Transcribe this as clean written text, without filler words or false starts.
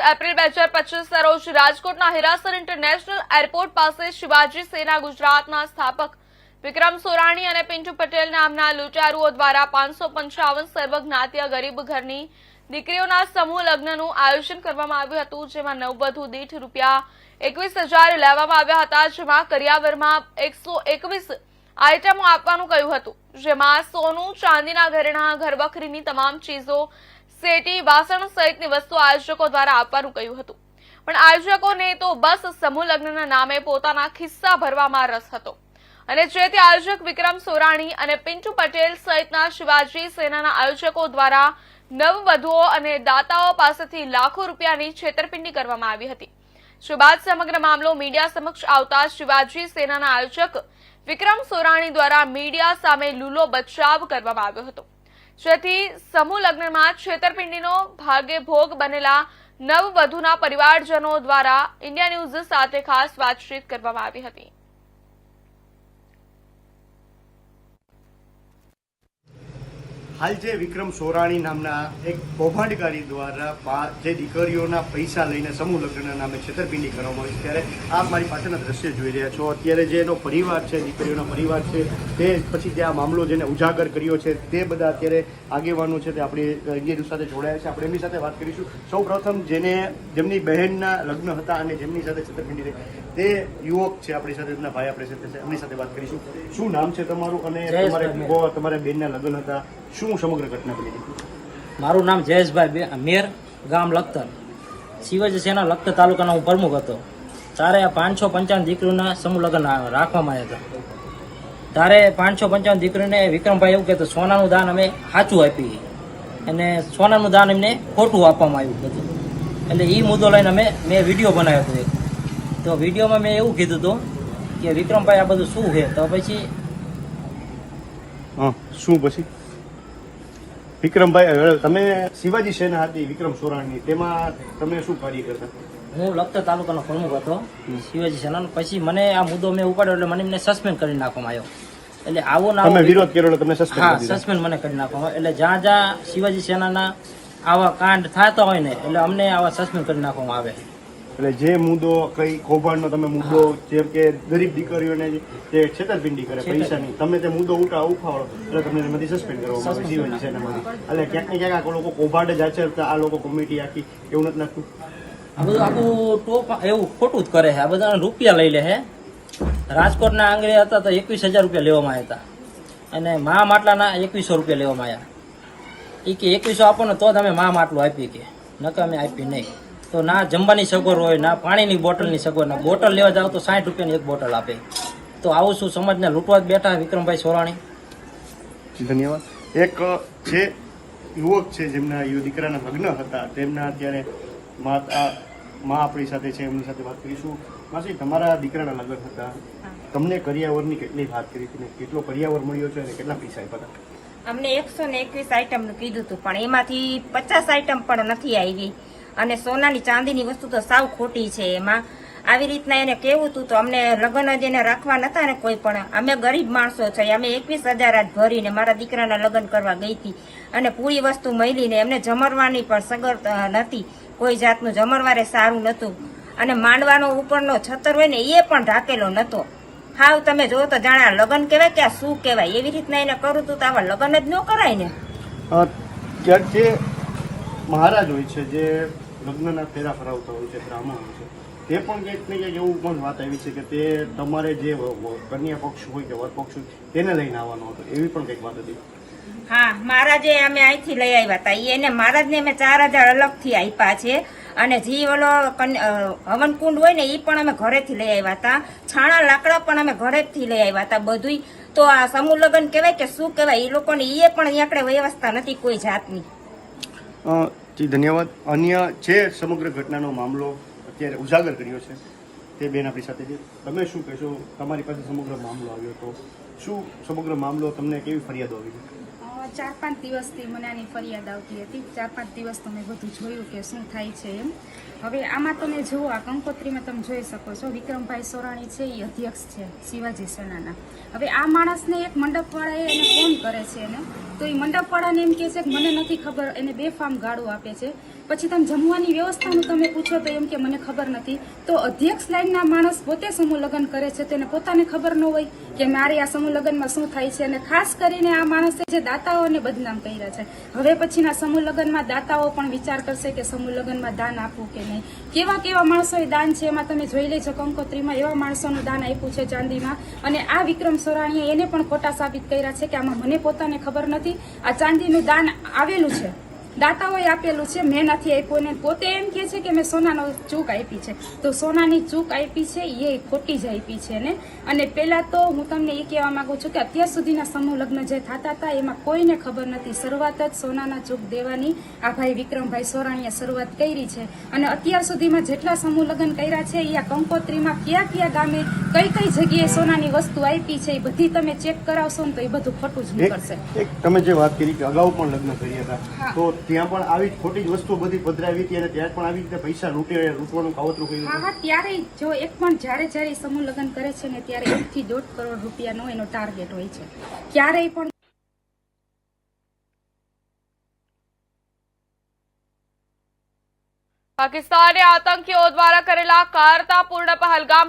April 2025 રોજ રાજકોટના Hirasar international airport પાસે શિવાજી સેના ગુજરાતના સ્થાપક વિક્રમ સોરાણી અને પિન્ટુ પટેલ નામના લૂંટારુઓ દ્વારા 555 સર્વજ્ઞાતીય ગરીબ ઘરની દીકરીઓના સમૂહ લગ્નનું આયોજન કરવામાં આવ્યું હતું, જેમાં નવવધુ દીઠ રૂપિયા 21,000 લેવામાં આવ્યા હતા, જેમાં કરિયાવરમાં 121 આઇટમો આપવાનું કહ્યું હતું, જેમાં સોનું, ચાંદીના ઘરેણા, ઘરવખરીની તમામ ચીજો, સેટી, વાસણ સહિતની વસ્તુ આયોજકો દ્વારા આપવાનું કહ્યું હતું. પણ આયોજકોને તો બસ સમૂહ લગ્નના નામે પોતાના ખિસ્સા ભરવામાં રસ હતો અને જેથી આયોજક વિક્રમ સોરાણી અને પિન્ટુ પટેલ સહિતના શિવાજી સેનાના આયોજકો દ્વારા નવવધુઓ અને દાતાઓ પાસેથી લાખો રૂપિયાની છેતરપિંડી કરવામાં આવી હતી. જે બાદ સમગ્ર મામલો મીડિયા સમક્ષ આવતા શિવાજી સેનાના આયોજક વિક્રમ સોરાણી દ્વારા મીડિયા સામે લૂલો બચાવ કરવામાં આવ્યો હતો, જેથી સમૂહ લગ્નમાં છેતરપિંડીનો ભાગે ભોગ બનેલા નવવધુના પરિવારજનો દ્વારા ઇન્ડિયા ન્યૂઝ સાથે ખાસ વાતચીત કરવામાં આવી હતી. હાલ જે વિક્રમ સોરાણી નામના એક કૌભાંડકારી દ્વારા જે દીકરીઓના પૈસા લઈને સમૂહ લગ્નના નામે છેતરપિંડી કરવામાં આવી, ત્યારે આપ મારી પાછળના દ્રશ્ય જોઈ રહ્યા છો. અત્યારે જે એનો પરિવાર છે, દીકરીઓનો પરિવાર છે, તે પછી જે આ મામલો જેને ઉજાગર કર્યો છે, તે બધા અત્યારે આગેવાનો છે તે આપણી ઇન્ડિયા સાથે જોડાયા છે. આપણે એમની સાથે વાત કરીશું. સૌ પ્રથમ જેમની બહેનના લગ્ન હતા અને જેમની સાથે છેતરપિંડી થઈ, તે યુવક છે આપણી સાથે, એમના ભાઈ આપણી સાથે છે, એમની સાથે વાત કરીશું. શું નામ છે તમારું અને તમારા બેનના લગ્ન હતા, શું સમગ્ર ઘટના બની? મારું નામ જયેશભાઈ મેર, ગામ લખતર, શિવાજી સેના લખતર તાલુકાનો હું પ્રમુખ હતો. ત્યારે 555 દીકરીઓના સમૂહ લગ્ન રાખવામાં આવ્યા હતા. ત્યારે 555 દીકરીને વિક્રમભાઈ એવું કહેતું સોનાનું દાન અમે સાચું આપી અને સોનાનું દાન એમને ખોટું આપવામાં આવ્યું બધું. એટલે એ મુદ્દો લઈને મેં વિડીયો બનાવ્યો હતો એક. તો વિડીયોમાં મેં એવું કીધું હતું કે વિક્રમભાઈ આ બધું શું છે. તો પછી શું પછી વિક્રમભાઈ, તમે શિવાજી સેના હતી વિક્રમ સોરાણી, તેમાં તમે શું કાર્ય કરતા? હું લખતર તાલુકાનો પ્રમુખ હતો શિવાજી સેનાનો. પછી મને આ મુદ્દો મેં ઉપાડ્યો એટલે મને એમને સસ્પેન્ડ કરી નાખવામાં આવ્યો. એટલે આવો ના તમે વિરોધ કર્યો એટલે તમને સસ્પેન્ડ મને કરી નાખવામાં. એટલે જ્યાં જ્યાં શિવાજી સેનાના આવા કાંડ થતા હોય ને એટલે અમને આવા સસ્પેન્ડ કરી નાખવામાં આવે. એટલે જે મુદ્દો કઈ કૌભાંડનો તમે મુદ્દો, જેમ કે ગરીબ દીકરીઓને જે છેતરપિંડી કરે પૈસાની, તમે તે મુદ્દો ઉઠાવડો એટલે તમને એમાંથી સસ્પેન્ડ કરવામાં આવે શિવાજી સેનામાંથી. એટલે ક્યાંક ને ક્યાંક આ લોકો કૌભાંડ જ આચરતા, આ લોકો કમિટી આખી એવું નથી નાખતું. આ બધું આખું ટોપ એવું ખોટું જ કરે છે. આ બધા રૂપિયા લઈ લે છે. રાજકોટના આંગણે હતા તો 21,000 રૂપિયા લેવામાં આવ્યા હતા અને મા માટલાના 2100 રૂપિયા લેવામાં આવ્યા. એ કે 2100 આપો ને તો તમે મા માટલું આપી, કે નકા અમે આપી નહીં. તો ના જમવાની સગવડ હોય, ના પાણીની બોટલની સગવડ, ના બોટલ લેવા જાવ તો 60 રૂપિયાની એક બોટલ આપે. તો આવું શું સમાજને લૂંટવા જ બેઠા વિક્રમભાઈ સોરાણી. ધન્યવાદ. એક છે યુવક છે જેમના દીકરાના લગ્ન હતા, તેમના અત્યારે મા આપણી સાથે છે, એમની સાથે વાત કરીશું. માસી, તમારા દીકરાના લગ્ન હતા, તમને કરિયાવરની કેટલી વાત કરી હતી ને કેટલો કરિયાવર મળ્યો છે અને કેટલા પૈસા આપ્યા હતા? અમને 121 આઈટમનું કીધું હતું, પણ એમાંથી 50 આઈટમ પણ નથી આવી અને સોનાની ચાંદીની વસ્તુ તો સાવ ખોટી છે. એમાં આવી રીતના એને કેવું હતું તો અમને લગ્ન જ એને રાખવા નતા ને કોઈ પણ. અમે ગરીબ માણસો છે, અમે 21,000 જ ભરીને મારા દીકરાના લગ્ન કરવા ગઈ હતી અને પૂરી વસ્તુ મળીને એમને જમરવાની પણ સગવડ નથી, કોઈ જાતનું જમરવારે સારું નહોતું અને માંડવાનો ઉપરનો છતર હોય ને એ પણ ઢાંકેલો નહોતો. હાવ તમે જો તો જાણે આ લગ્ન કહેવાય કે આ શું કહેવાય, એવી રીતના એને કરું તું તો આવા લગ્ન જ ન કરાય ને. ક્યાંક જે મહારાજ હોય છે, જે લગ્નના ફેરા ફરાવતા હોય છે, બ્રાહ્મણ હોય છે, તે પણ ક્યાંક ને ક્યાંક એવું પણ વાત આવી છે કે તે તમારે જે કન્યા પક્ષ હોય કે વર પક્ષ હોય તેને લઈને આવવાનો હતો, એવી પણ કંઈક વાત હતી. હા, મહારાજે અમે અહીંથી લઈ આવ્યા હતા. એને મહારાજને અમે 4,000 અલગથી આપ્યા છે અને જે ઓલો હવનકુંડ હોય ને એ પણ અમે ઘરેથી લઈ આવ્યા હતા. છાણા લાકડા પણ અમે ઘરેથી લઈ આવ્યા હતા બધું. તો આ સમૂહ લગ્ન કહેવાય કે શું કહેવાય, એ લોકોને એ પણ અહીંયા વ્યવસ્થા નથી કોઈ જાતની. જી ધન્યવાદ. અન્ય જે સમગ્ર ઘટનાનો મામલો અત્યારે ઉજાગર કર્યો છે તે બેન આપણી સાથે છે. તમે શું કહેશો? તમારી પાસે સમગ્ર મામલો આવ્યો તો શું સમગ્ર મામલો, તમને કેવી ફરિયાદો આવી? 4-5 દિવસથી મને આની ફરિયાદ આવતી હતી. 4-5 દિવસ તો મેં બધું જોયું કે શું થાય છે એમ. હવે આમાં તમે જુઓ, આ કંકોત્રીમાં તમે જોઈ શકો છો વિક્રમભાઈ સોરાણી છે, એ અધ્યક્ષ છે શિવાજી સેનાના. હવે આ માણસને એક મંડપવાળાએ એને ફોન કરે છે એને, તો એ મંડપવાળાને એમ કહે છે કે મને નથી ખબર, એને બેફામ ગાળો આપે છે પછી તમે જમવાની વ્યવસ્થાનું તમે પૂછો તો એમ કે મને ખબર નથી. તો અધ્યક્ષ લાઈનના માણસ પોતે સમૂહ લગ્ન કરે છે તેને પોતાને ખબર ન હોય કે મારે આ સમૂહ લગ્નમાં શું થાય છે. અને ખાસ કરીને આ માણસે જે દાતાઓને બદનામ કર્યા છે, હવે પછીના સમૂહ લગ્નમાં દાતાઓ પણ વિચાર કરશે કે સમૂહ લગ્નમાં દાન આપવું કે નહીં. કેવા કેવા માણસોએ દાન છે એમાં તમે જોઈ લેજો. કંકોત્રીમાં એવા માણસોનું દાન આપ્યું છે ચાંદીમાં, અને આ વિક્રમ સોરાણીએ એને પણ ખોટા સાબિત કર્યા છે કે આમાં મને પોતાને ખબર નથી. આ ચાંદીનું દાન આવેલું છે, દાતાઓએ આપેલું છે, મેં નથી આપ્યું. ને પોતે એમ કહે છે કે મેં સોનાનો ચૂક આપી છે. તો સોનાની ચૂક આપી છે એ ખોટી જ આપી છે ને. અને પહેલા તો હું તમને એ કહેવા માંગુ છું કે અત્યાર સુધીના સમૂહ લગ્ન જે થતા હતા એમાં કોઈને ખબર નથી. શરૂઆત જ સોનાના ચૂક દેવાની આ ભાઈ વિક્રમભાઈ સોરાણીએ શરૂઆત કરી છે. અને અત્યાર સુધીમાં જેટલા સમૂહ લગ્ન કર્યા છે એ આ કંકોત્રીમાં કયા કયા ગામે કઈ કઈ જગ્યાએ સોનાની વસ્તુ આપી છે એ બધી તમે ચેક કરાવશો ને તો એ બધું ખોટું જ નીકળશે. એક તમે જે વાત કરી કે અગાઉ પણ લગ્ન કર્યા હતા, હા. તો ત્યાં પણ આવી જ ખોટી જ વસ્તુઓ બધી પધરાવી હતી અને ત્યાં પણ આવી રીતે પૈસા લૂંટવાનું કાવતરું કર્યું હા હતું. હા, ત્યારે જો એક પણ જ્યારે સમૂહ લગ્ન કરે છે ને ત્યારે 1 થી 1.5 કરોડ રૂપિયાનો એનો ટાર્ગેટ હોય છે. ક્યારેય પણ પાકિસ્તાને આતંકીઓ દ્વારા કરેલા કાયરતાપૂર્ણ પહલગામ